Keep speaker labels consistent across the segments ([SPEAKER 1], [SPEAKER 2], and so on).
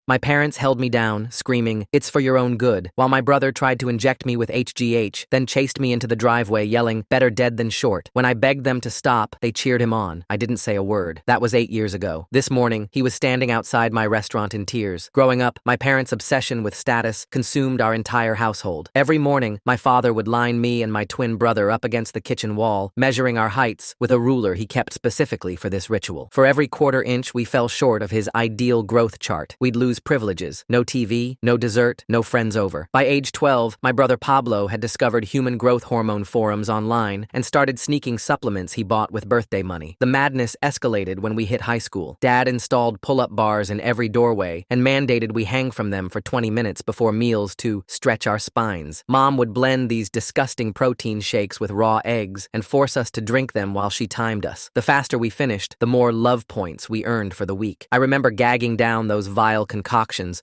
[SPEAKER 1] My parents held me down, screaming, "It's for your own good," while my brother tried to inject me with HGH, then chased me into the driveway, yelling, "Better dead than short." When I begged them to stop, they cheered him on. I didn't say a word. That was 8 years ago. This morning, he was standing outside my restaurant in tears. Growing up, my parents' obsession with status consumed our entire household. Every morning, my father would line me and my twin brother up against the kitchen wall, measuring our heights with a ruler he kept specifically for this ritual. For every quarter inch we fell short of his ideal growth chart, we'd lose privileges. No TV, no dessert, no friends over. By age 12, my brother Pablo had discovered human growth hormone forums online and started sneaking supplements he bought with birthday money. The madness escalated when we hit high school. Dad installed pull-up bars in every doorway and mandated we hang from them for 20 minutes before meals to stretch our spines. Mom would blend these disgusting protein shakes with raw eggs and force us to drink them while she timed us. The faster we finished, the more love points we earned for the week. I remember gagging down those vile concoctions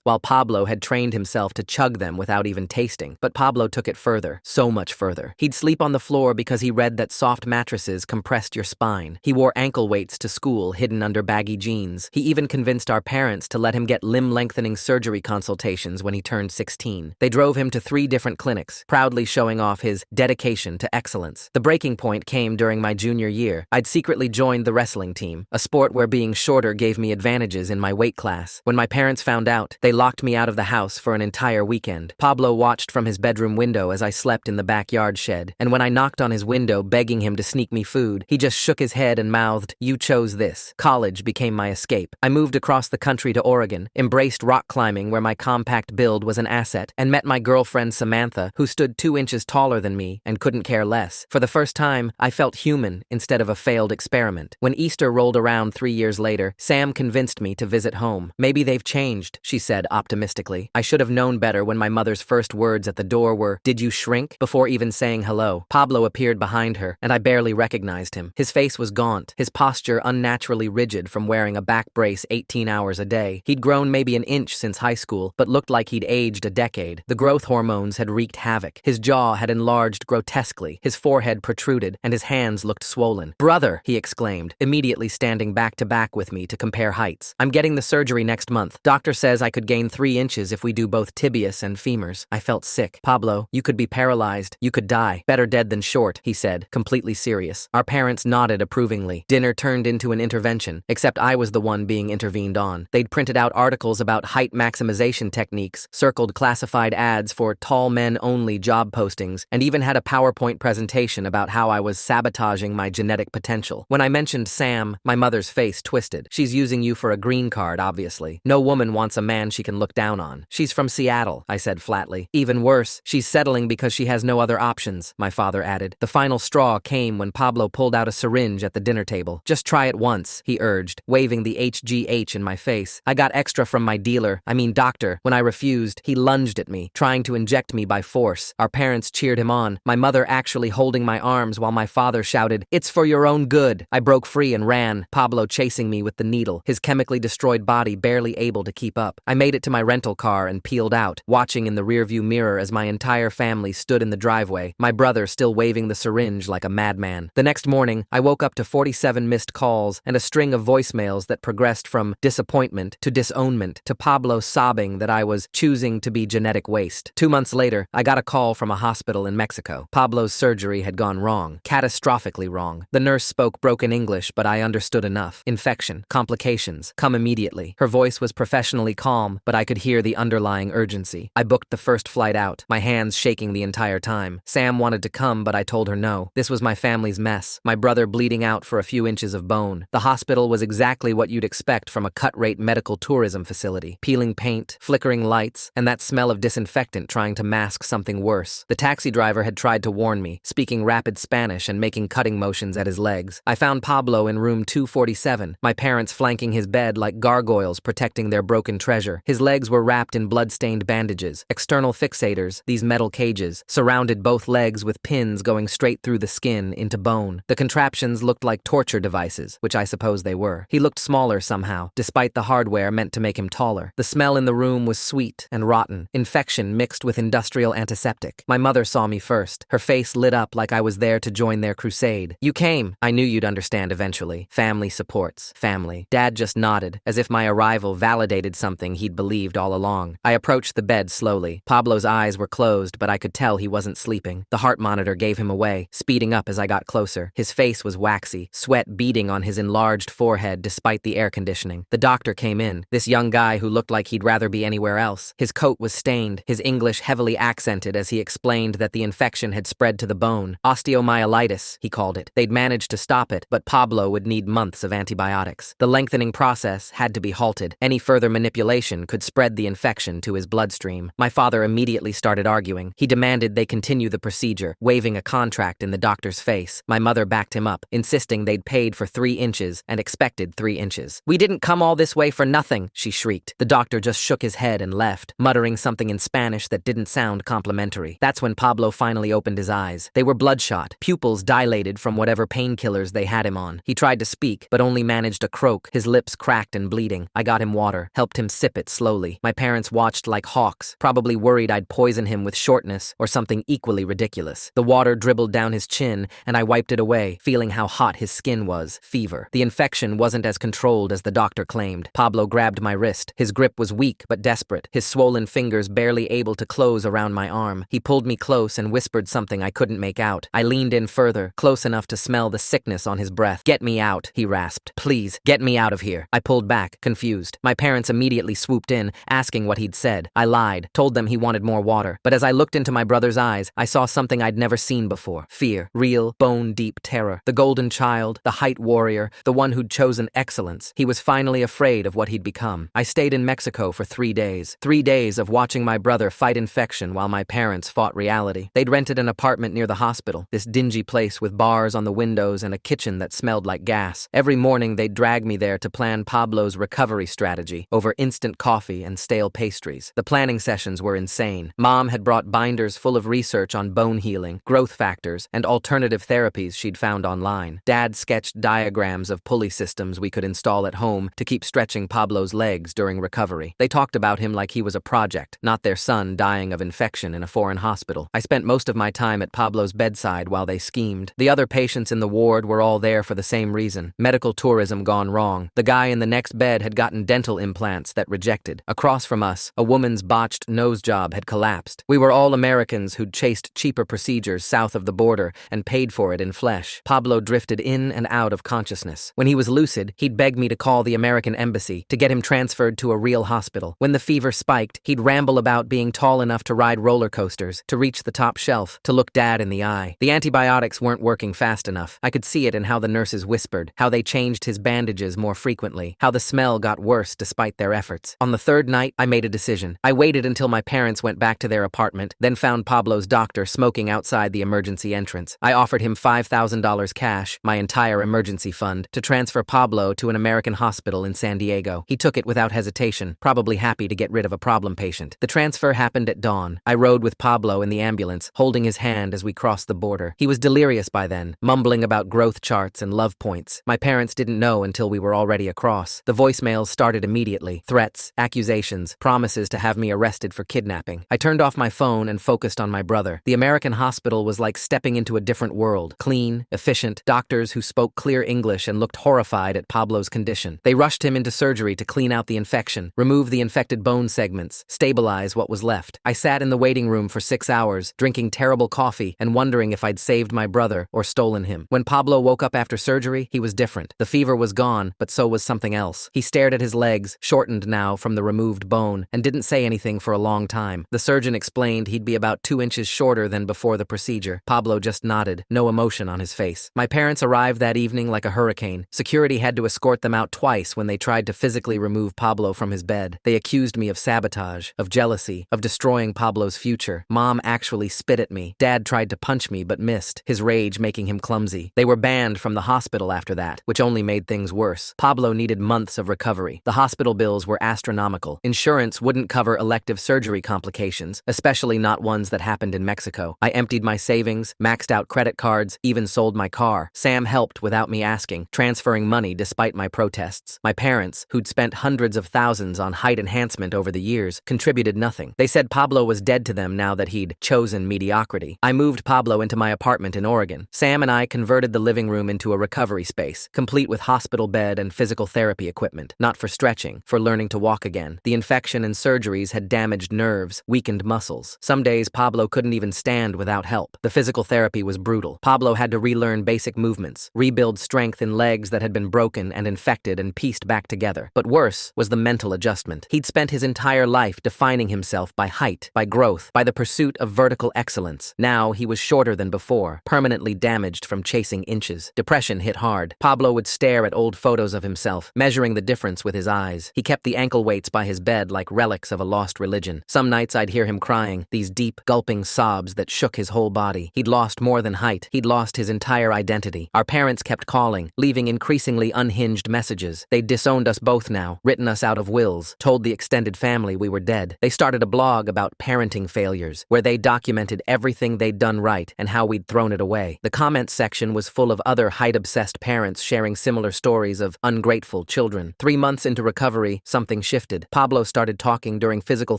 [SPEAKER 1] while Pablo had trained himself to chug them without even tasting. But Pablo took it further, so much further. He'd sleep on the floor because he read that soft mattresses compressed your spine. He wore ankle weights to school hidden under baggy jeans. He even convinced our parents to let him get limb-lengthening surgery consultations when he turned 16. They drove him to 3 different clinics, proudly showing off his dedication to excellence. The breaking point came during my junior year. I'd secretly joined the wrestling team, a sport where being shorter gave me advantages in my weight class. When my parents found out, they locked me out of the house for an entire weekend. Pablo watched from his bedroom window as I slept in the backyard shed, and when I knocked on his window begging him to sneak me food, he just shook his head and mouthed, "You chose this." College became my escape. I moved across the country to Oregon, embraced rock climbing where my compact build was an asset, and met my girlfriend Samantha, who stood 2 inches taller than me and couldn't care less. For the first time, I felt human instead of a failed experiment. When Easter rolled around 3 years later, Sam convinced me to visit home. "Maybe they've changed," she said optimistically. I should have known better when my mother's first words at the door were, "Did you shrink?" before even saying hello. Pablo appeared behind her, and I barely recognized him. His face was gaunt, his posture unnaturally rigid from wearing a back brace 18 hours a day. He'd grown maybe an inch since high school, but looked like he'd aged a decade. The growth hormones had wreaked havoc. His jaw had enlarged grotesquely, his forehead protruded, and his hands looked swollen. "Brother," he exclaimed, immediately standing back to back with me to compare heights. "I'm getting the surgery next month. Doctor says I could gain 3 inches if we do both tibius and femurs." I felt sick. "Pablo, you could be paralyzed. You could die. Better dead than short," he said, completely serious. Our parents nodded approvingly. Dinner turned into an intervention, except I was the one being intervened on. They'd printed out articles about height maximization techniques, circled classified ads for tall men only job postings, and even had a PowerPoint presentation about how I was sabotaging my genetic potential. When I mentioned Sam, my mother's face twisted. "She's using you for a green card, obviously. No woman wants a man she can look down on. She's from Seattle," I said flatly. "Even worse, she's settling because she has no other options," my father added. The final straw came when Pablo pulled out a syringe at the dinner table. "Just try it once," he urged, waving the HGH in my face. I got extra from my doctor. When I refused, he lunged at me, trying to inject me by force. Our parents cheered him on, my mother actually holding my arms while my father shouted, "It's for your own good." I broke free and ran, Pablo chasing me with the needle, his chemically destroyed body barely able to keep up. I made it to my rental car and peeled out, watching in the rearview mirror as my entire family stood in the driveway, my brother still waving the syringe like a madman. The next morning, I woke up to 47 missed calls and a string of voicemails that progressed from disappointment to disownment to Pablo sobbing that I was choosing to be genetic waste. 2 months later, I got a call from a hospital in Mexico. Pablo's surgery had gone wrong, catastrophically wrong. The nurse spoke broken English, but I understood enough. Infection, complications, come immediately. Her voice was professionally calm, but I could hear the underlying urgency. I booked the first flight out, my hands shaking the entire time. Sam wanted to come, but I told her no. This was my family's mess, my brother bleeding out for a few inches of bone. The hospital was exactly what you'd expect from a cut-rate medical tourism facility. Peeling paint, flickering lights, and that smell of disinfectant trying to mask something worse. The taxi driver had tried to warn me, speaking rapid Spanish and making cutting motions at his legs. I found Pablo in room 247, my parents flanking his bed like gargoyles protecting their broken treasure. His legs were wrapped in blood-stained bandages. External fixators, these metal cages, surrounded both legs with pins going straight through the skin into bone. The contraptions looked like torture devices, which I suppose they were. He looked smaller somehow, despite the hardware meant to make him taller. The smell in the room was sweet and rotten, infection mixed with industrial antiseptic. My mother saw me first. Her face lit up like I was there to join their crusade. "You came. I knew you'd understand eventually. Family supports. Family." Dad just nodded, as if my arrival validated something he'd believed all along. I approached the bed slowly. Pablo's eyes were closed, but I could tell he wasn't sleeping. The heart monitor gave him away, speeding up as I got closer. His face was waxy, sweat beading on his enlarged forehead despite the air conditioning. The doctor came in, this young guy who looked like he'd rather be anywhere else. His coat was stained, his English heavily accented as he explained that the infection had spread to the bone. Osteomyelitis, he called it. They'd managed to stop it, but Pablo would need months of antibiotics. The lengthening process had to be halted. Any further manipulation could spread the infection to his bloodstream. My father immediately started arguing. He demanded they continue the procedure, waving a contract in the doctor's face. My mother backed him up, insisting they'd paid for 3 inches and expected 3 inches. "We didn't come all this way for nothing," she shrieked. The doctor just shook his head and left, muttering something in Spanish that didn't sound complimentary. That's when Pablo finally opened his eyes. They were bloodshot, pupils dilated from whatever painkillers they had him on. He tried to speak, but only managed a croak, his lips cracked and bleeding. I got him water, helped him sip it slowly. My parents watched like hawks, probably worried I'd poison him with shortness or something equally ridiculous. The water dribbled down his chin, and I wiped it away, feeling how hot his skin was. Fever. The infection wasn't as controlled as the doctor claimed. Pablo grabbed my wrist. His grip was weak but desperate, his swollen fingers barely able to close around my arm. He pulled me close and whispered something I couldn't make out. I leaned in further, close enough to smell the sickness on his breath. "Get me out," he rasped. "Please, get me out of here." I pulled back, confused. My parents immediately swooped in, asking what he'd said. I lied, told them he wanted more water. But as I looked into my brother's eyes, I saw something I'd never seen before. Fear. Real, bone-deep terror. The golden child, the height warrior, the one who'd chosen excellence. He was finally afraid of what he'd become. I stayed in Mexico for 3 days. 3 days of watching my brother fight infection while my parents fought reality. They'd rented an apartment near the hospital, this dingy place with bars on the windows and a kitchen that smelled like gas. Every morning they'd drag me there to plan Pablo's recovery strategy over instant coffee and stale pastries. The planning sessions were insane. Mom had brought binders full of research on bone healing, growth factors, and alternative therapies she'd found online. Dad sketched diagrams of pulley systems we could install at home to keep stretching Pablo's legs during recovery. They talked about him like he was a project, not their son dying of infection in a foreign hospital. I spent most of my time at Pablo's bedside while they schemed. The other patients in the ward were all there for the same reason. Medical tourism gone wrong. The guy in the next bed had gotten dental implants that rejected. Across from us, a woman's botched nose job had collapsed. We were all Americans who'd chased cheaper procedures south of the border and paid for it in flesh. Pablo drifted in and out of consciousness. When he was lucid, he'd beg me to call the American embassy to get him transferred to a real hospital. When the fever spiked, he'd ramble about being tall enough to ride roller coasters, to reach the top shelf, to look Dad in the eye. The antibiotics weren't working fast enough. I could see it in how the nurses whispered, how they changed his bandages more frequently, how the smell got worse despite their efforts. On the 3rd night, I made a decision. I waited until my parents went back to their apartment, then found Pablo's doctor smoking outside the emergency entrance. I offered him $5,000 cash, my entire emergency fund, to transfer Pablo to an American hospital in San Diego. He took it without hesitation, probably happy to get rid of a problem patient. The transfer happened at dawn. I rode with Pablo in the ambulance, holding his hand as we crossed the border. He was delirious by then, mumbling about growth charts and love points. My parents didn't know until we were already across. The voicemails started immediately. Threats, accusations, promises to have me arrested for kidnapping. I turned off my phone and focused on my brother. The American hospital was like stepping into a different world. Clean, efficient, doctors who spoke clear English and looked horrified at Pablo's condition. They rushed him into surgery to clean out the infection, remove the infected bone segments, stabilize what was left. I sat in the waiting room for 6 hours, drinking terrible coffee and wondering if I'd saved my brother or stolen him. When Pablo woke up after surgery, he was different. The fever was gone, but so was something else. He stared at his legs, shortened now from the removed bone, and didn't say anything for a long time. The surgeon explained he'd be about 2 inches shorter than before the procedure. Pablo just nodded, no emotion on his face. My parents arrived that evening like a hurricane. Security had to escort them out twice when they tried to physically remove Pablo from his bed. They accused me of sabotage, of jealousy, of destroying Pablo's future. Mom actually spit at me. Dad tried to punch me but missed, his rage making him clumsy. They were banned from the hospital after that, which only made things worse. Pablo needed months of recovery. The hospital bills were astronomical. Insurance wouldn't cover elective surgery complications, especially not ones that happened in Mexico. I emptied my savings, maxed out credit cards, even sold my car. Sam helped without me asking, transferring money despite my protests. My parents, who'd spent hundreds of thousands on height enhancement over the years, contributed nothing. They said Pablo was dead to them now that he'd chosen mediocrity. I moved Pablo into my apartment in Oregon. Sam and I converted the living room into a recovery space, complete with hospital bed and physical therapy equipment, not for stretching, for learning to walk again. The infection and surgeries had damaged nerves, weakened muscles. Some days Pablo couldn't even stand without help. The physical therapy was brutal. Pablo had to relearn basic movements, rebuild strength in legs that had been broken and infected and pieced back together. But worse was the mental adjustment. He'd spent his entire life defining himself by height, by growth, by the pursuit of vertical excellence. Now he was shorter than before, permanently damaged from chasing inches. Depression hit hard. Pablo would stare at old photos of himself, measuring the difference with his eyes. He kept the ankle weights by his bed like relics of a lost religion. Some nights I'd hear him crying, these deep, gulping sobs that shook his whole body. He'd lost more than height. He'd lost his entire identity. Our parents kept calling, leaving increasingly unhinged messages. They'd disowned us both now, written us out of wills, told the extended family we were dead. They started a blog about parenting failures, where they documented everything they'd done right and how we'd thrown it away. The comments section was full of other height-obsessed parents sharing similar stories of ungrateful children. 3 months into recovery, something shifted. Pablo started talking during physical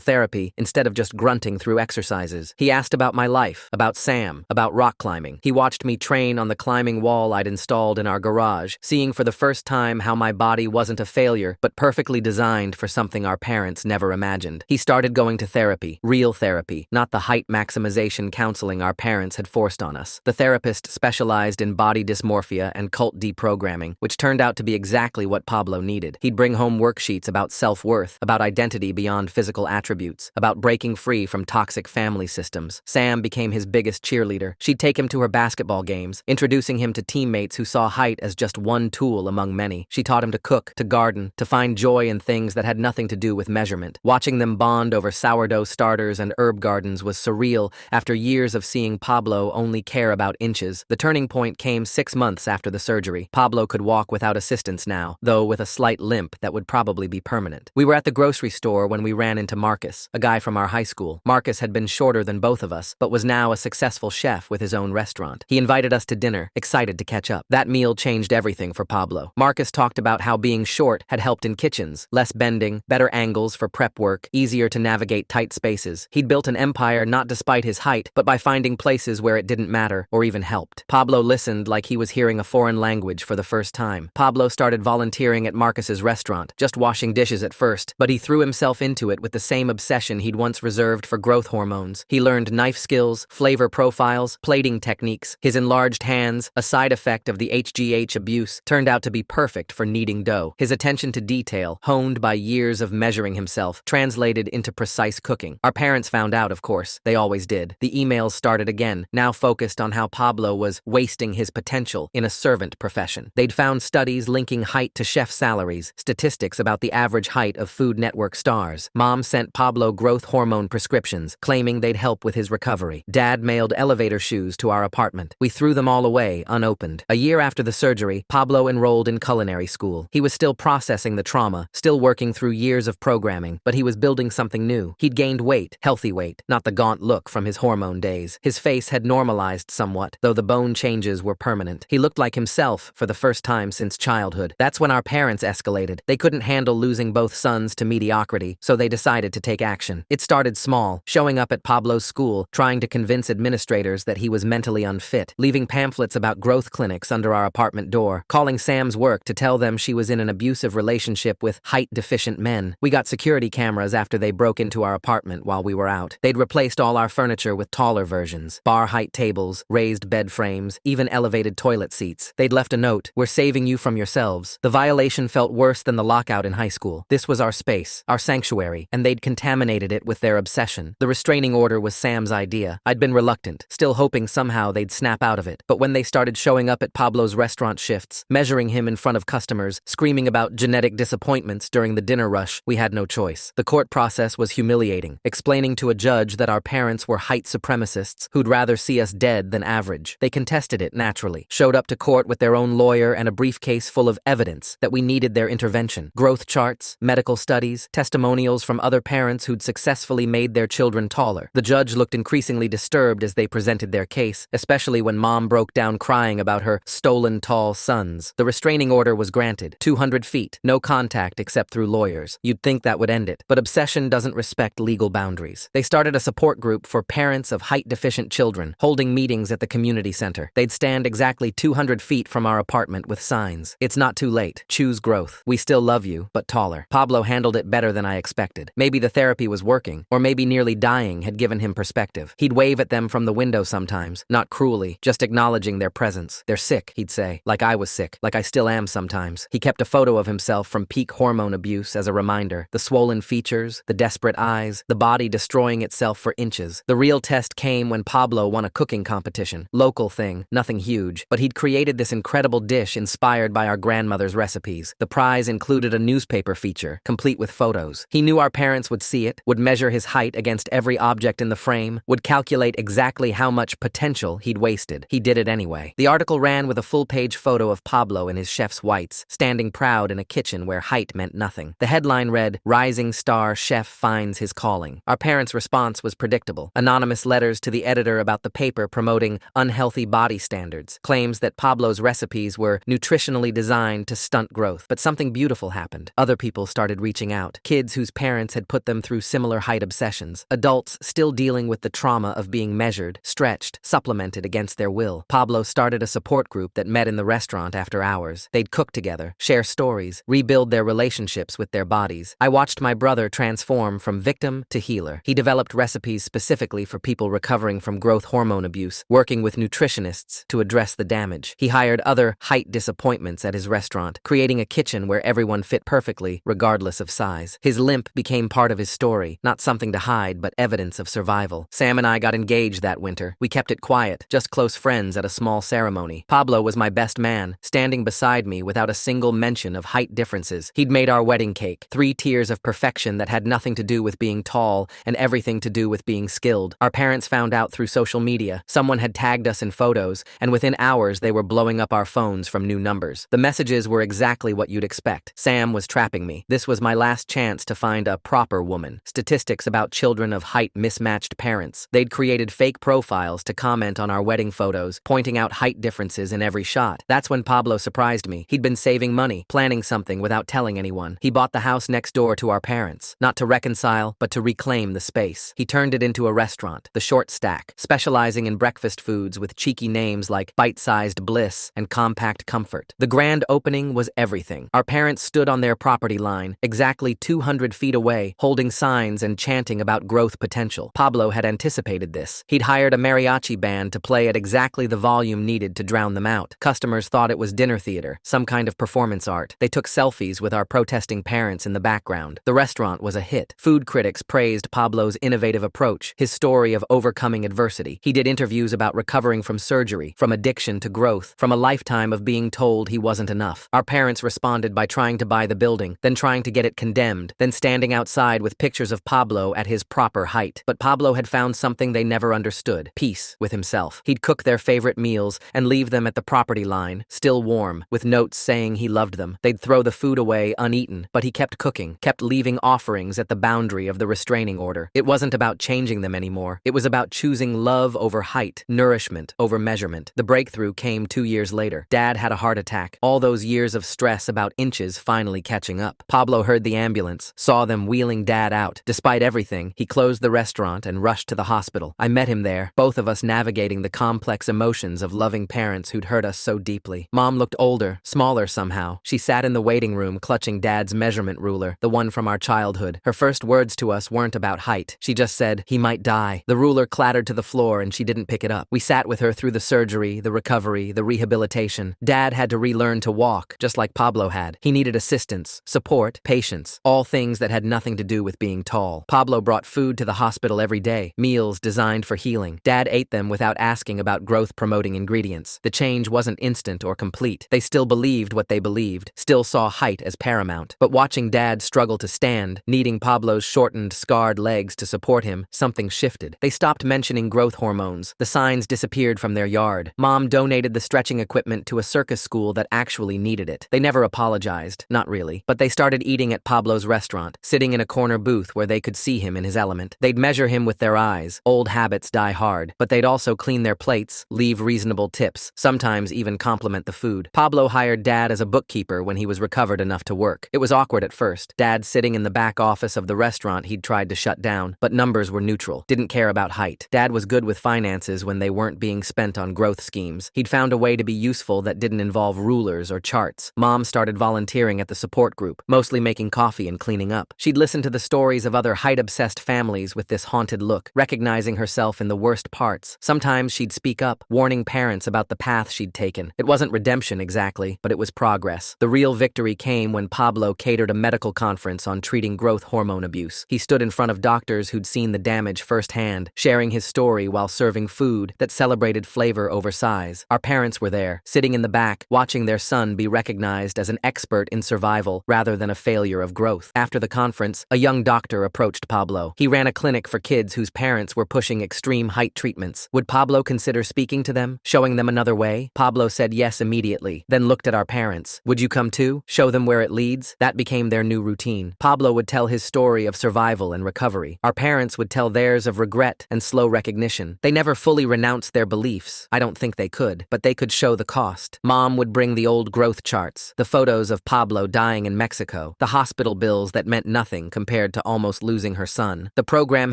[SPEAKER 1] therapy instead of just grunting through exercises. He asked about my life, about Sam, about rock climbing. He watched me train on the climbing wall I'd installed in our garage, seeing for the first time how my body wasn't a failure, but perfectly designed for something our parents never imagined. He started going to therapy, real therapy, not the height maximization counseling our parents had forced on us. The therapist specialized in body dysmorphia and cult deprogramming, which turned out to be exactly what Pablo needed. He'd bring home worksheets about self-worth, about identity beyond physical attributes, about breaking free from toxic family systems. Sam became his biggest cheerleader. She'd take him to her basketball games, introducing him to teammates who saw height as just one tool among many. She taught him to cook, to garden, to find joy in things that had nothing to do with measurement. Watching them bond over sourdough starters and herb gardens was surreal after years of seeing Pablo only care about inches. The turning point came 6 months after the surgery. Pablo could walk without assistance now, though with a slight limp that would probably be permanent. We were at the grocery store when we ran into Marcus, a guy from our high school. Marcus had been shorter than both of us, but was now a successful chef with his own restaurant. He invited us to dinner, excited to catch up. That meal changed everything for Pablo. Marcus talked about how being short had helped in kitchens, less bending, better angles for prep work, easier to navigate tight spaces. He'd built an empire not despite his height, but by finding places where it didn't matter or even helped. Pablo listened like he was hearing a foreign language for the first time. Pablo started volunteering at Marcus's restaurant, just washing dishes at first, but he threw himself into it with the same obsession he'd once reserved for growth hormones. He learned knife skills, flavor profiles, plating techniques. His enlarged hands, a side effect of the HGH abuse, turned out to be perfect for kneading dough. His attention to detail, honed by years of measuring himself, translated into precise cooking. Our parents found out, of course. They always did. The emails started again, now focused on how Pablo was wasting his potential in a servant profession. They'd found studies linking height to chef salaries, statistics about the average height of Food Network stars. Mom sent Pablo growth hormone prescriptions, claiming they'd help with his recovery. Dad mailed elevator shoes to our apartment. We threw them all away, unopened. A year after the surgery, Pablo enrolled in culinary school. He was still processing the trauma, still working through years of programming, but he was building something new. He'd gained weight, healthy weight, not the gaunt look from his hormone days. His face had normalized somewhat, though the bone changes were permanent. He looked like himself for the first time since childhood. That's when our parents escalated. They couldn't handle losing both sons to mediocrity, so they decided to take action. It started small, showing up at Pablo's school, trying to convince administrators that he was mentally unfit, leaving pamphlets about growth clinics under our apartment door, calling Sam's work to tell them she was in an abusive relationship with height-deficient men. We got security cameras after they broke into our apartment while we were out. They'd replaced all our furniture with taller versions, bar height tables, raised bed frames, even elevated toilet seats. They'd left a note, "We're saving you from yourselves." The violation felt worse than the lockout in high school. This was our space, our sanctuary, and they'd contaminated it with their obsession. The restraining order was Sam's idea. I'd been reluctant, still hoping somehow they'd snap out of it. But when they started showing up at Pablo's restaurant shifts, measuring him in front of customers, screaming about genetic disappointments during the dinner rush, we had no choice. The court process was humiliating, explaining to a judge that our parents were height supremacists who'd rather see us dead than average. They contested it naturally, showed up to court with their own lawyer and a briefcase full of evidence that we needed their intervention. Growth charts, medical studies, testimonials from other parents who'd successfully made their children taller. The judge looked increasingly disturbed as they presented their case, especially when Mom broke down crying about her stolen tall sons. The restraining order was granted, 200 feet, no contact except through lawyers. You'd think that would end it, but obsession doesn't respect legal boundaries. They started a support group for parents of height-deficient children, holding meetings at the community center. They'd stand exactly 200 feet from our apartment with signs. "It's not too late. Choose growth. We still love you, but taller. Pablo handled it better than I expected. Maybe the therapy was working, or maybe nearly dying had given him perspective. He'd wave at them from the window sometimes, not cruelly, just acknowledging their presence. They're sick, he'd say, like I was sick, like I still am sometimes. He kept a photo of himself from peak hormone abuse as a reminder. The swollen features, the desperate eyes, the body destroying itself for inches. The real test came when Pablo won a cooking competition. Local thing, nothing huge, but he'd created this incredible dish inspired by our grandmother's recipes. The prize included a newspaper feature, complete with photos. He knew our parents would see it, would measure his height against every object in the frame, would calculate exactly how much potential he'd wasted. He did it anyway. The article ran with a full-page photo of Pablo in his chef's whites, standing proud in a kitchen where height meant nothing. The headline read, "Rising Star Chef Finds His Calling." Our parents' response was predictable. Anonymous letters to the editor about the paper promoting unhealthy body standards, claims that Pablo's recipes were nutritionally designed to stunt growth. But something beautiful happened. Other people started reaching out. Kids whose parents had put them through similar height obsessions. Adults still dealing with the trauma of being measured, stretched, supplemented against their will. Pablo started a support group that met in the restaurant after hours. They'd cook together, share stories, rebuild their relationships with their bodies. I watched my brother transform from victim to healer. He developed recipes specifically for people recovering from growth hormone abuse, working with nutritionists to address the damage. He hired other height disappointments at his restaurant, creating a kitchen where everyone fit perfectly, regardless of size. His limp became part of his story, not something to hide, but evidence of survival. Sam and I got engaged that winter. We kept it quiet, just close friends at a small ceremony. Pablo was my best man, standing beside me without a single mention of height differences. He'd made our wedding cake, 3 tiers of perfection that had nothing to do with being tall and everything to do with being skilled. Our parents found out through social media. Someone had tagged us in photos, and within hours they were blowing up our phones from new numbers. The messages were exactly what you'd expect. Sam was trapping me. This was my last chance to find a proper woman. Statistics about children of height mismatched parents. They'd created fake profiles to comment on our wedding photos, pointing out height differences in every shot. That's when Pablo surprised me. He'd been saving money, planning something without telling anyone. He bought the house next door to our parents, not to reconcile, but to reclaim the space. He turned it into a restaurant, the Short Stack, specializing in breakfast foods with cheeky names like Bite-Sized Bliss and Compact Comfort. The grand opening was everything. Our parents stood on their property line, exactly 200 feet away, holding signs and chanting about growth potential. Pablo had anticipated this. He'd hired a mariachi band to play at exactly the volume needed to drown them out. Customers thought it was dinner theater, some kind of performance art. They took selfies with our protesting parents in the background. The restaurant was a hit. Food critics praised Pablo's innovative approach, his story of overcoming adversity. He did interviews about recovering from surgery, from addiction to growth, from a lifetime of being told he wasn't enough. Our parents responded by trying to buy the building, then trying to get it condemned, then standing outside with pictures of Pablo at his proper height. But Pablo had found something they never understood: peace with himself. He'd cook their favorite meals and leave them at the property line, still warm, with notes saying he loved them. They'd throw the food away uneaten, but he kept cooking, kept leaving offerings at the boundary of the restraining order. It wasn't about changing them anymore. It was about choosing love over height, nourishment over measurement. The breakthrough came 2 years later. Dad had a heart attack. All those years of stress about inches finally catching up. Pablo heard the ambulance, saw them wheeling Dad out. Despite everything, he closed the restaurant and rushed to the hospital. I met him there, both of us navigating the complex emotions of loving parents who'd hurt us so deeply. Mom looked older, smaller somehow. She sat in the waiting room clutching Dad's measurement ruler, the one from our childhood. Her first words to us weren't about height. She just said, "He might die." The ruler clattered to the floor and she didn't pick it up. We sat with her through the surgery, the recovery, the rehabilitation. Dad had to relearn to walk, just like Pablo had. He needed assistance, support, patience, all things that had nothing to do with being tall. Pablo brought food to the hospital every day, meals designed for healing. Dad ate them without asking about growth-promoting ingredients. The change wasn't instant or complete. They still believed what they believed, still saw height as paramount. But watching Dad struggle to stand, needing Pablo's shortened, scarred legs to support him, something shifted. They stopped mentioning growth hormones. The signs disappeared from their yard. Mom donated the stretching equipment to a circus school that actually needed it. They never apologized, not really, but they started eating at Pablo's restaurant, sitting in a corner booth where they could see him in his element. They'd measure him with their eyes. Old habits die hard, but they'd also clean their plates, leave reasonable tips, sometimes even compliment the food. Pablo hired Dad as a bookkeeper when he was recovered enough to work. It was awkward at first. Dad sitting in the back office of the restaurant he'd tried to shut down, but numbers were neutral, didn't care about height. Dad was good with finances when they weren't being spent on growth schemes. He'd found a way to be useful that didn't involve rulers or charts. Mom started volunteering at the support group, mostly making coffee and cleaning up. She'd listen to the stories of other height-obsessed families with this haunted look, recognizing herself in the worst parts. Sometimes she'd speak up, warning parents about the path she'd taken. It wasn't redemption exactly, but it was progress. The real victory came when Pablo catered a medical conference on treating growth hormone abuse. He stood in front of doctors who'd seen the damage firsthand, sharing his story while serving food that celebrated flavor over size. Our parents were there, sitting in the back, watching their son be recognized as an expert in survival rather than a failure of growth. After the conference, a young doctor approached Pablo. He ran a clinic for kids whose parents were pushing extreme height treatments. Would Pablo consider speaking to them, showing them another way? Pablo said yes immediately, then looked at our parents. Would you come too? Show them where it leads? That became their new routine. Pablo would tell his story of survival and recovery. Our parents would tell theirs of regret and slow recognition. They never fully renounced their beliefs. I don't think they could, but they could show the cost. Mom would bring the old growth charts, the photos of Pablo dying in Mexico, the hospital bills that meant nothing compared to almost losing her son. The program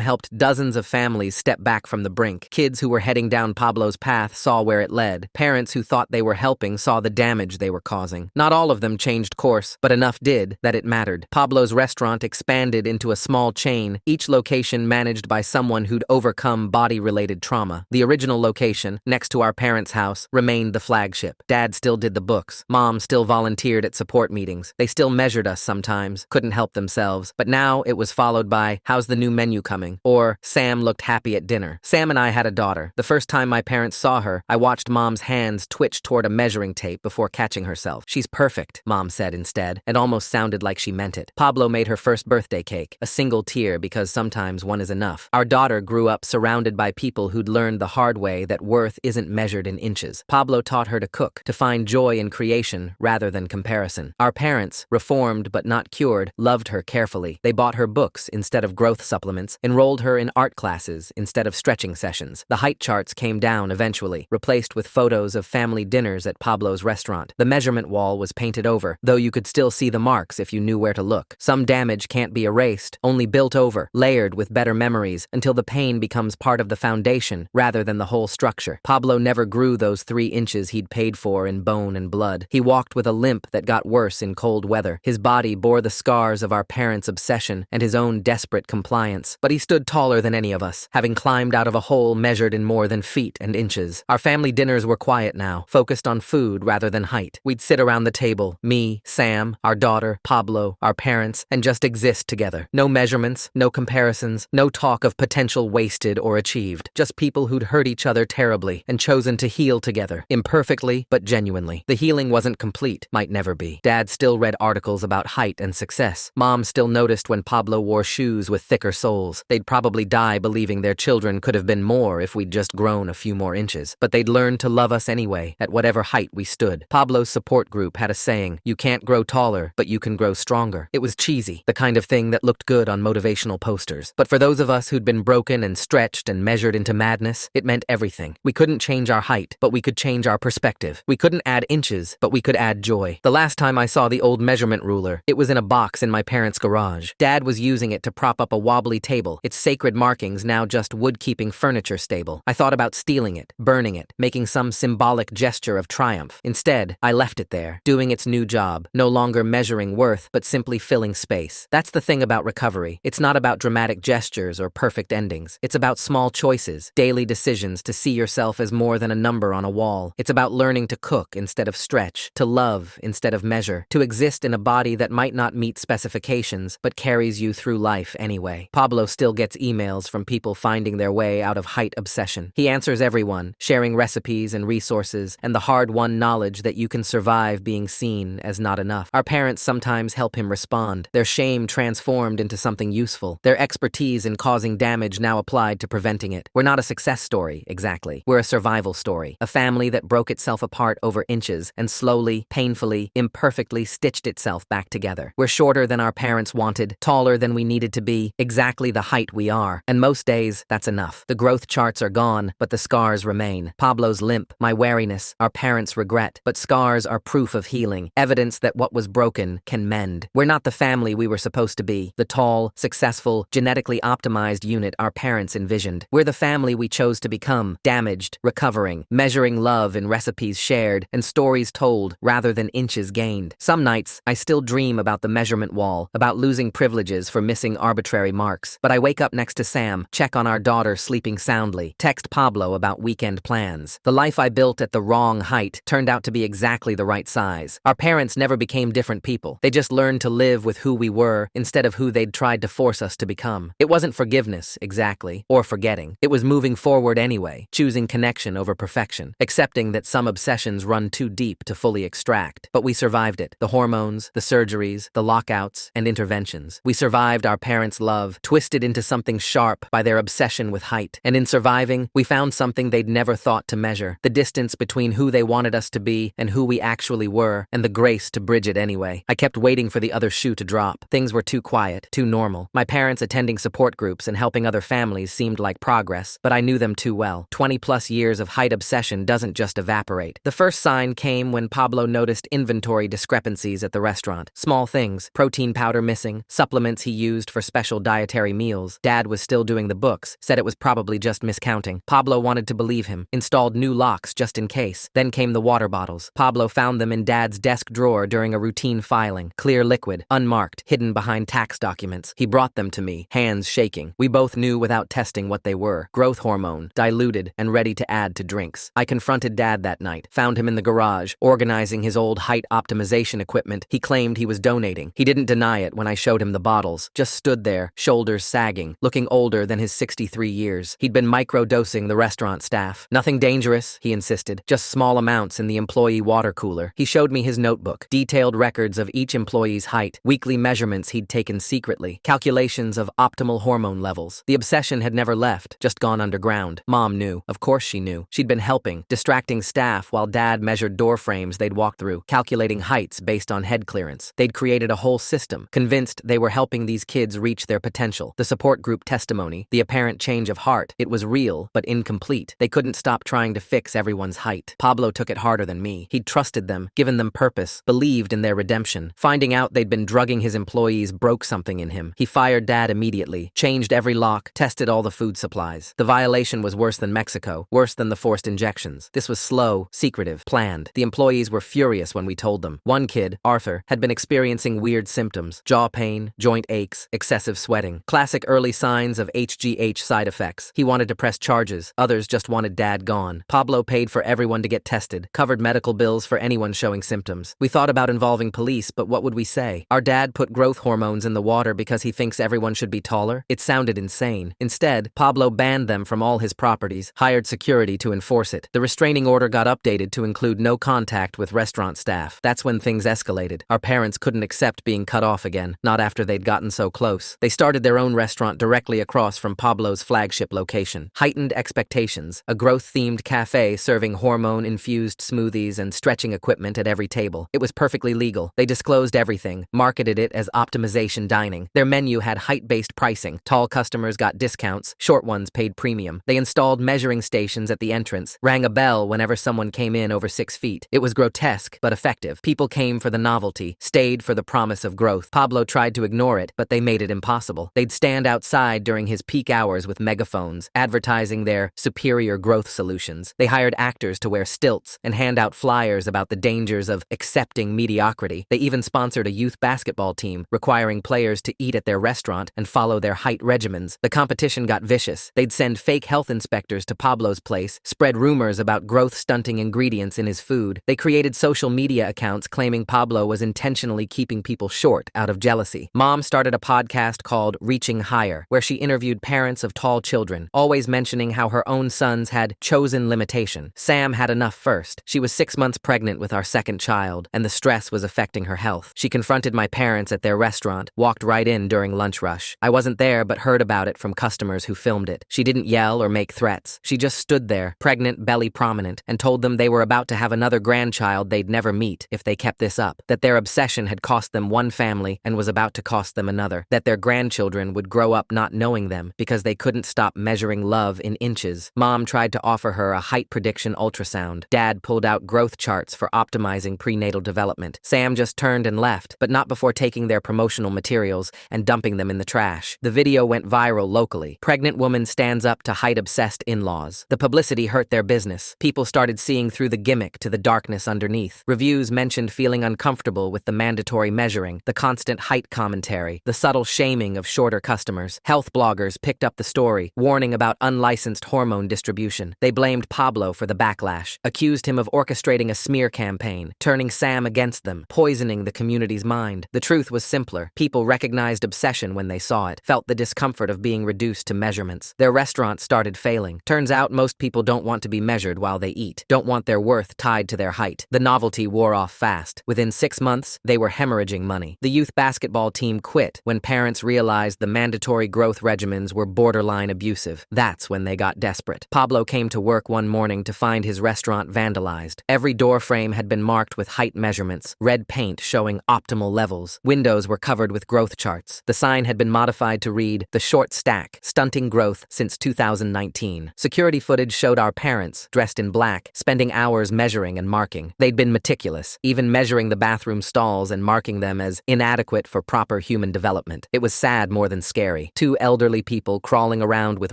[SPEAKER 1] helped dozens of families step back from the brink. Kids who were heading down Pablo's path saw where it led. Parents who thought they were helping saw the damage they were causing. Not all of them changed course, but enough did that it mattered. Pablo's restaurant expanded into a small chain, each location managed by someone who'd overcome body-related trauma. The original location, next to our parents' house, remained the flagship. Dad still did the books. Mom still volunteered at support meetings. They still measured us sometimes, couldn't help themselves. But now it was followed by, how's the new menu coming? Or, Sam looked happy at dinner. Sam and I had a daughter. The first time my parents saw her, I watched Mom's hands twitch toward a measuring tape before catching herself. She's perfect, Mom said instead, and almost sounded like she meant it. Pablo made her first birthday cake, a single tear because sometimes one is enough. Our daughter grew up surrounded by people who'd learned the hard way that worth isn't measured in inches. Pablo taught her to cook, to find joy in creation rather than comparison. Our parents, reformed but not cured, loved her carefully. They bought her books instead of growth supplements, enrolled her in art classes instead of stretching sessions. The height charts came down eventually, replaced with photos of family dinners at Pablo's restaurant. The measurement wall was painted over, though you could still see the marks if you knew where to look. Some damage can't be erased, only built over, layered with better memories, until the pain becomes part of the foundation rather than the whole structure. Pablo never grew those 3 inches he'd paid for in bone and blood. He walked with a limp that got worse in cold weather. His body bore the scars of our parents' obsession and his own desperate compliance. But he stood taller than any of us, having climbed out of a hole measured in more than feet and inches. Our family dinners were quiet now, focused on food rather than height. We'd sit around the table, me, Sam, our daughter, Pablo, our parents, and just exist together. No measurements, no comparisons, no talk of potential wasted or achieved. Just people who'd hurt each other terribly and chosen to heal together, imperfectly but genuinely. The healing wasn't complete, might never be. Dad still read articles about height and success. Mom still noticed when Pablo wore shoes with thicker soles. They'd probably die believing their children could have been more if we'd just grown a few more inches. But they'd learned to love us anyway, at whatever height we stood. Pablo's support group had a saying, you can't grow taller, but you can grow stronger. It was cheesy, the kind of thing that looked good on motivational posters. But for those of us who'd been broken and stretched and measured into madness, it meant everything. We couldn't change our height, but we could change our perspective. We couldn't add inches, but we could add joy. The last time I saw the old measurement ruler, it was in a box in my parents' garage. Dad was using it to prop up a wobbly table, its sacred markings now just wood-keeping furniture stable. I thought about stealing it, burning it, making some symbolic gesture of triumph. Instead, I left it there, doing its new job, no longer measuring worth, but simply filling space. That's the thing about recovery. It's not about dramatic gestures or perfect endings. It's about small choices, daily decisions to see yourself as more than a number on a wall. It's about learning to cook instead of stretch, to love instead of measure, to exist in a body that might not meet specifications, but carries you through life anyway. Pablo still gets emails from people finding their way out of height obsession. He answers everyone, sharing recipes and resources, and the hard-won knowledge that you can survive being seen as not enough. Our parents sometimes help him respond, their shame transformed into something useful, their expertise in causing damage now applied to preventing it. We're not a success story, exactly. We're a survival story. A family that broke itself apart over inches and slowly, painfully, imperfectly stitched itself back together. We're shorter than our parents wanted, taller than we needed to be, exactly the height we are. And most days, that's enough. The growth charts are gone, but the scars remain. Pablo's limp, my wariness, our parents' regret, but scars are proof of healing, evidence that what was broken can mend. We're not the family we were supposed to be, the tall, successful, genetically optimized unit our parents envisioned. We're the family we chose to become, damaged, recovering, measuring love in recipes shared and stories told rather than inches gained. Some nights, I still dream about the measurement wall, about losing privileges for missing arbitrary marks. But I wake up next to Sam, check on our daughter sleeping soundly, text Pablo about weekend plans. The life I built at the wrong height turned out to be exactly the right size. Our parents never became different people. They just learned to live with who we were instead of who they'd tried to force us to become. It wasn't forgiveness, exactly, or forgetting. It was moving forward anyway, choosing connection over perfection, accepting that some obsessions run too deep to fully extract. But we survived it. The hormones, the surgeries, the lockouts, and interventions. We survived our parents' love, twisted into something sharp by their obsession with height. And in surviving, we found something they'd never thought to measure: the distance between who they wanted us to be and who we actually were, and the grace to bridge it anyway. I kept waiting for the other shoe to drop. Things were too quiet, too normal. My parents attending support groups and helping other families seemed like progress, but I knew them too well. 20-plus years of height obsession doesn't just evaporate. The first sign came when Pablo noticed inventory discrepancies at the restaurant. Small things: protein powder missing, supplements he used for special dietary meals. Dad was still doing the books, said it was probably just miscounting. Pablo wanted to believe him, installed new locks just in case. Then came the water bottles. Pablo found them in Dad's desk drawer during a routine filing. Clear liquid, unmarked, hidden behind tax documents. He brought them to me, hands shaking. We both knew without testing what they were: growth hormone, diluted and ready to add to drinks. I confronted Dad that night, found him in the garage, organizing his old height optimization equipment he claimed he was donating. He didn't deny it when I showed him the bottles, just stood there, shoulders sagging, looking older than his 63 years. He'd been microdosing the restaurant staff. Nothing dangerous, he insisted, just small amounts in the employee water cooler. He showed me his notebook, detailed records of each employee's height, weekly measurements he'd taken secretly, calculations of optimal hormone levels. The obsession had never left, just gone underground. Mom knew. Of course she knew. She'd been helping, distracting staff while Dad measured door frames they'd walk through, calculating heights based on head clearance. They'd created a whole system, convinced they were helping these kids reach their potential. The support group testimony, the apparent change of heart, it was real, but incomplete. They couldn't stop trying to fix everyone's height. Pablo took it harder than me. He'd trusted them, given them purpose, believed in their redemption. Finding out they'd been drugging his employees broke something in him. He fired Dad immediately, changed every lock, tested all the food supplies. The violation was worse than Mexico, worse than the forced injections. This was slow, secretive, planned. The employees were furious when we told them. One kid, Arthur, had been experiencing weird symptoms: jaw pain, joint aches, excessive sweating. Classic early signs of HGH side effects. He wanted to press charges. Others just wanted Dad gone. Pablo paid for everyone to get tested, covered medical bills for anyone showing symptoms. We thought about involving police, but what would we say? Our dad put growth hormones in the water because he thinks everyone should be taller? It sounded insane. Instead, Pablo banned them from all his properties, hired security to enforce it. The restraining order got updated to include no contact with restaurant staff. That's when things escalated. Our parents couldn't accept being cut off again, not after they'd gotten so close. They started their own restaurant directly across from Pablo's flagship location. Heightened expectations, a growth-themed cafe serving hormone-infused smoothies and stretching equipment at every table. It was perfectly legal. They disclosed everything, marketed it as optimization dining. Their menu had height-based pricing. Tall customers got discounts, short ones paid premium. They installed measuring stations at the entrance, rang a bell whenever someone came in over 6 feet. It was grotesque, but effective. People came for the novelty, stayed for the promise of growth. Pablo tried to ignore it, but they made it impossible. They'd stand outside during his peak hours with megaphones, advertising their superior growth solutions. They hired actors to wear stilts and hand out flyers about the dangers of accepting mediocrity. They even sponsored a youth basketball team, requiring players to eat at their restaurant and follow their height regimens. The competition got vicious. They'd send fake health inspectors to Pablo's place, spread rumors about growth-stunting ingredients in his food. They created social media accounts claiming Pablo was intentionally keeping people short out of jealousy. Mom started a podcast called Reaching Higher, where she interviewed parents of tall children, always mentioning how her own sons had chosen limitation. Sam had enough first. She was 6 months pregnant with our second child, and the stress was affecting her health. She confronted my parents at their restaurant, walked right in during lunch rush. I wasn't there, but heard about it from customers who filmed it. She didn't yell or make threats. She just stood there, pregnant, belly prominent, and told them they were about to have another grandchild they'd never meet if they kept this up, that their obsession had cost them one family and was about to cost them another, that their grandchildren would grow up not knowing them because they couldn't stop measuring love in inches. Mom tried to offer her a height prediction ultrasound. Dad pulled out growth charts for optimizing prenatal development. Sam just turned and left, but not before taking their promotional materials and dumping them in the trash. The video went viral locally. Pregnant woman stands up to height-obsessed in-laws. The publicity hurt their business. People started seeing through the gimmick to the darkness underneath. Reviews mentioned feeling uncomfortable struggle with the mandatory measuring, the constant height commentary, the subtle shaming of shorter customers. Health bloggers picked up the story, warning about unlicensed hormone distribution. They blamed Pablo for the backlash, accused him of orchestrating a smear campaign, turning Sam against them, poisoning the community's mind. The truth was simpler. People recognized obsession when they saw it, felt the discomfort of being reduced to measurements. Their restaurants started failing. Turns out most people don't want to be measured while they eat, don't want their worth tied to their height. The novelty wore off fast. Within 6 months, they were hemorrhaging money. The youth basketball team quit when parents realized the mandatory growth regimens were borderline abusive. That's when they got desperate. Pablo came to work one morning to find his restaurant vandalized. Every door frame had been marked with height measurements, red paint showing optimal levels. Windows were covered with growth charts. The sign had been modified to read, "The Short Stack, Stunting Growth Since 2019. Security footage showed our parents, dressed in black, spending hours measuring and marking. They'd been meticulous, even measuring the bathroom stalls and marking them as inadequate for proper human development. It was sad more than scary. 2 elderly people crawling around with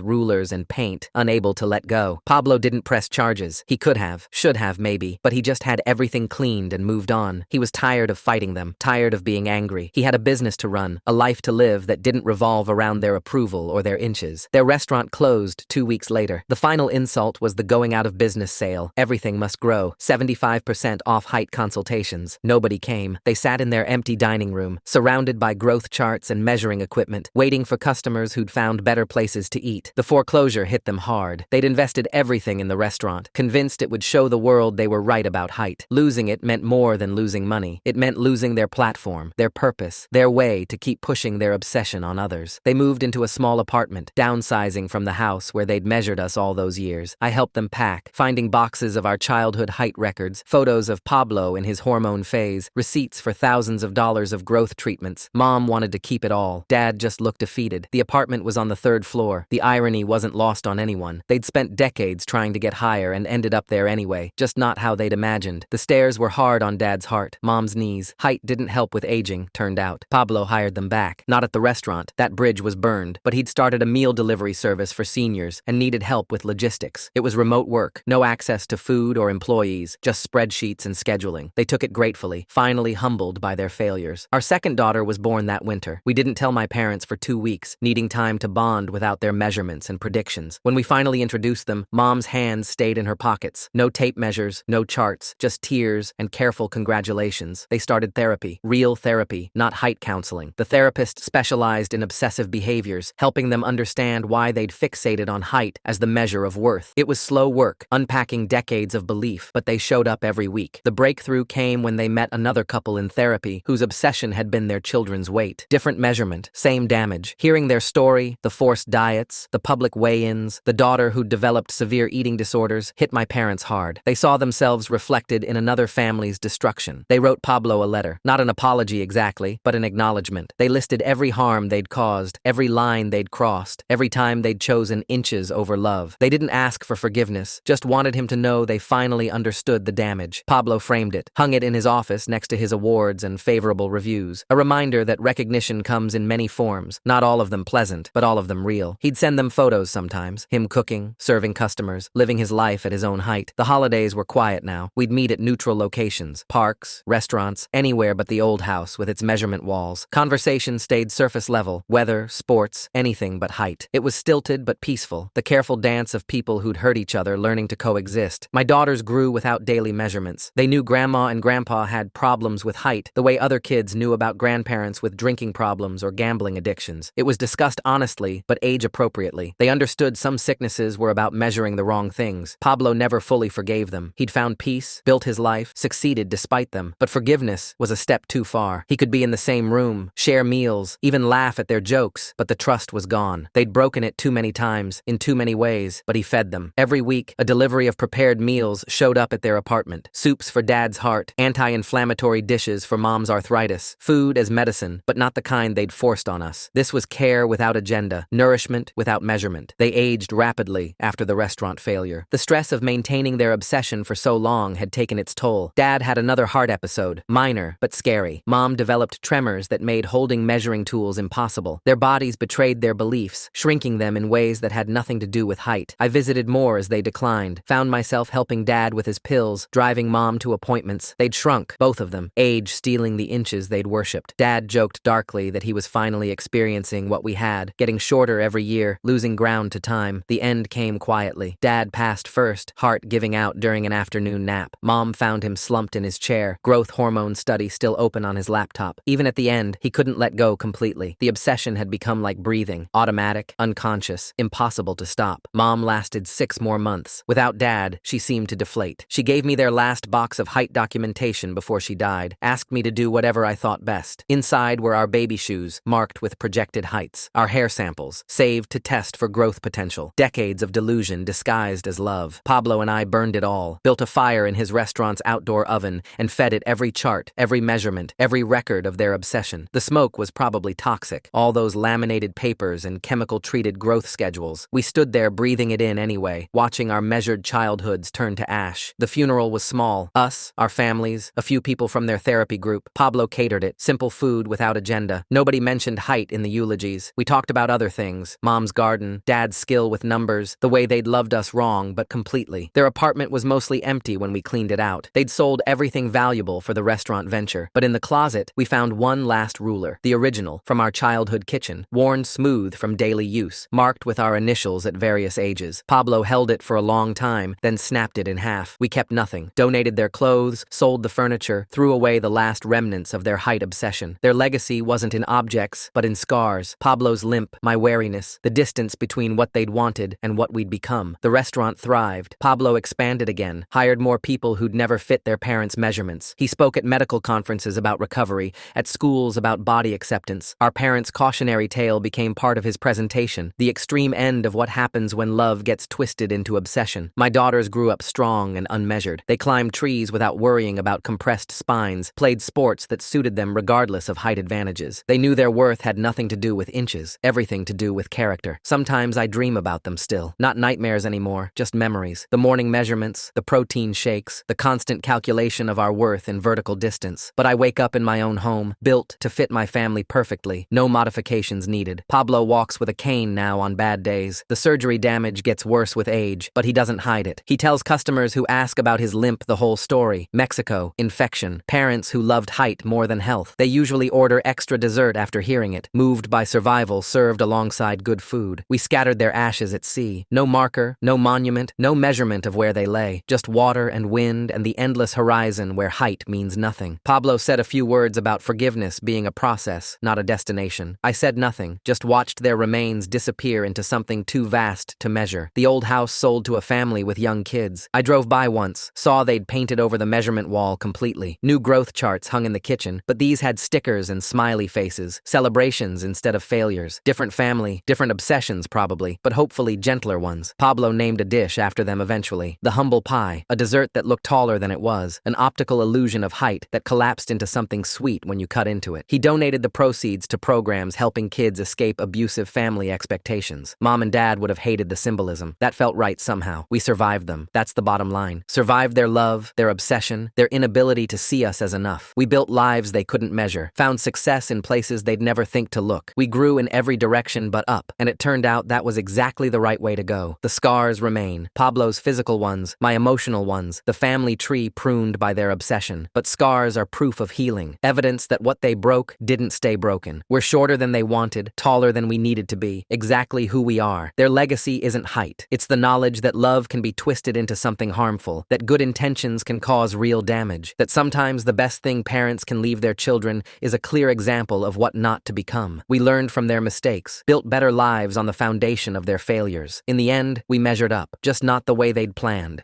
[SPEAKER 1] rulers and paint, unable to let go. Pablo didn't press charges. He could have, should have maybe, but he just had everything cleaned and moved on. He was tired of fighting them, tired of being angry. He had a business to run, a life to live that didn't revolve around their approval or their inches. Their restaurant closed 2 weeks later. The final insult was the going out of business sale. Everything must grow. 75% off height consultations. Nobody came. They sat in their empty dining room, surrounded by growth charts and measuring equipment, waiting for customers who'd found better places to eat. The foreclosure hit them hard. They'd invested everything in the restaurant, convinced it would show the world they were right about height. Losing it meant more than losing money. It meant losing their platform, their purpose, their way to keep pushing their obsession on others. They moved into a small apartment, downsizing from the house where they'd measured us all those years. I helped them pack, finding boxes of our childhood height records, photos of Pablo in his hormone phase, receipts for thousands of dollars of growth treatments. Mom wanted to keep it all. Dad just looked defeated. The apartment was on the 3rd floor. The irony wasn't lost on anyone. They'd spent decades trying to get higher and ended up there anyway, just not how they'd imagined. The stairs were hard on Dad's heart, Mom's knees. Height didn't help with aging, turned out. Pablo hired them back. Not at the restaurant. That bridge was burned. But he'd started a meal delivery service for seniors and needed help with logistics. It was remote work, no access to food or employees, just spreadsheets and scheduling. They took it gratefully, finally humbled by their failures. Our second daughter was born that winter. We didn't tell my parents for 2 weeks, needing time to bond without their measurements and predictions. When we finally introduced them, Mom's hands stayed in her pockets. No tape measures, no charts, just tears and careful congratulations. They started therapy, real therapy, not height counseling. The therapist specialized in obsessive behaviors, helping them understand why they'd fixated on height as the measure of worth. It was slow work, unpacking decades of belief, but they showed up every week. The breakthrough came when they met another couple in therapy whose obsession had been their children's weight. Different measurement, same damage. Hearing their story, the forced diets, the public weigh-ins, the daughter who'd developed severe eating disorders, hit my parents hard. They saw themselves reflected in another family's destruction. They wrote Pablo a letter, not an apology exactly, but an acknowledgement. They listed every harm they'd caused, every line they'd crossed, every time they'd chosen inches over love. They didn't ask for forgiveness, just wanted him to know they finally understood the damage. Pablo framed it, hung it in his office next to his awards and favorable reviews. A reminder that recognition comes in many forms, not all of them pleasant, but all of them real. He'd send them photos sometimes, him cooking, serving customers, living his life at his own height. The holidays were quiet now. We'd meet at neutral locations, parks, restaurants, anywhere but the old house with its measurement walls. Conversation stayed surface level, weather, sports, anything but height. It was stilted but peaceful, the careful dance of people who'd hurt each other learning to coexist. My daughters grew without daily measurements. They knew Grandma and Grandpa had problems with height, the way other kids knew about grandparents with drinking problems or gambling addictions. It was discussed honestly, but age-appropriately. They understood some sicknesses were about measuring the wrong things. Pablo never fully forgave them. He'd found peace, built his life, succeeded despite them. But forgiveness was a step too far. He could be in the same room, share meals, even laugh at their jokes, but the trust was gone. They'd broken it too many times, in too many ways, but he fed them. Every week, a delivery of prepared meals showed up at their apartment. Soups for Dad's heart, anti-inflammatory dishes for Mom's arthritis, food as medicine, but not the kind they'd forced on us. This was care without agenda, nourishment without measurement. They aged rapidly after the restaurant failure. The stress of maintaining their obsession for so long had taken its toll. Dad had another heart episode, minor but scary. Mom developed tremors that made holding measuring tools impossible. Their bodies betrayed their beliefs, shrinking them in ways that had nothing to do with height. I visited more as they declined, found myself helping Dad with his pills, driving Mom to appointments. They'd shrunk, both of them. them, age stealing the inches they'd worshipped. Dad joked darkly that he was finally experiencing what we had, getting shorter every year, losing ground to time. The end came quietly. Dad passed first, heart giving out during an afternoon nap. Mom found him slumped in his chair, growth hormone study still open on his laptop. Even at the end, he couldn't let go completely. The obsession had become like breathing, automatic, unconscious, impossible to stop. Mom lasted 6 more months. Without Dad, she seemed to deflate. She gave me their last box of height documentation before she died, asked me to do whatever I thought best. Inside were our baby shoes, marked with projected heights, our hair samples, saved to test for growth potential, decades of delusion disguised as love. Pablo and I burned it all, built a fire in his restaurant's outdoor oven, and fed it every chart, every measurement, every record of their obsession. The smoke was probably toxic, all those laminated papers and chemical-treated growth schedules. We stood there breathing it in anyway, watching our measured childhoods turn to ash. The funeral was small. Us, our families, a few people from their therapy group. Pablo catered it, simple food without agenda. Nobody mentioned height in the eulogies. We talked about other things, Mom's garden, Dad's skill with numbers, the way they'd loved us wrong but completely. Their apartment was mostly empty when we cleaned it out. They'd sold everything valuable for the restaurant venture, but in the closet, we found one last ruler, the original, from our childhood kitchen, worn smooth from daily use, marked with our initials at various ages. Pablo held it for a long time, then snapped it in half. We kept nothing, donated their clothes, sold the furniture, threw away the last remnants of their height obsession. Their legacy wasn't in objects, but in scars. Pablo's limp, my wariness, the distance between what they'd wanted and what we'd become. The restaurant thrived. Pablo expanded again, hired more people who'd never fit their parents' measurements. He spoke at medical conferences about recovery, at schools about body acceptance. Our parents' cautionary tale became part of his presentation, the extreme end of what happens when love gets twisted into obsession. My daughters grew up strong and unmeasured. They climbed trees without worrying about compressed spines, played sports that suited them regardless of height advantages. They knew their worth had nothing to do with inches, everything to do with character. Sometimes I dream about them still. Not nightmares anymore, just memories. The morning measurements, the protein shakes, the constant calculation of our worth in vertical distance. But I wake up in my own home, built to fit my family perfectly, no modifications needed. Pablo walks with a cane now on bad days. The surgery damage gets worse with age, but he doesn't hide it. He tells customers who ask about his limp the whole story. Mexico, infection, parents who loved height more than health. They usually order extra dessert after hearing it, moved by survival served alongside good food. We scattered their ashes at sea. No marker, no monument, no measurement of where they lay. Just water and wind and the endless horizon where height means nothing. Pablo said a few words about forgiveness being a process, not a destination. I said nothing, just watched their remains disappear into something too vast to measure. The old house sold to a family with young kids. I drove by once, saw they'd painted over the measurement wall completely. New growth charts hung in the kitchen, but these had stickers and smiley faces, celebrations instead of failures. Different family, different obsessions probably, but hopefully gentler ones. Pablo named a dish after them eventually. The humble pie, a dessert that looked taller than it was, an optical illusion of height that collapsed into something sweet when you cut into it. He donated the proceeds to programs helping kids escape abusive family expectations. Mom and Dad would have hated the symbolism. That felt right somehow. We survived them. That's the bottom line. Survived their love, their obsession, their inability to see us as enough. We built lives they couldn't measure, found success in places they'd never think to look. We grew in every direction but up, and it turned out that was exactly the right way to go. The scars remain. Pablo's physical ones, my emotional ones, the family tree pruned by their obsession. But scars are proof of healing, evidence that what they broke didn't stay broken. We're shorter than they wanted, taller than we needed to be, exactly who we are. Their legacy isn't height. It's the knowledge that love can be twisted into something harmful, that good intentions can cause real damage, that sometimes the best thing parents can leave their children is a clear example of what not to become. We learned from their mistakes, built better lives on the foundation of their failures. In the end, we measured up, just not the way they'd planned.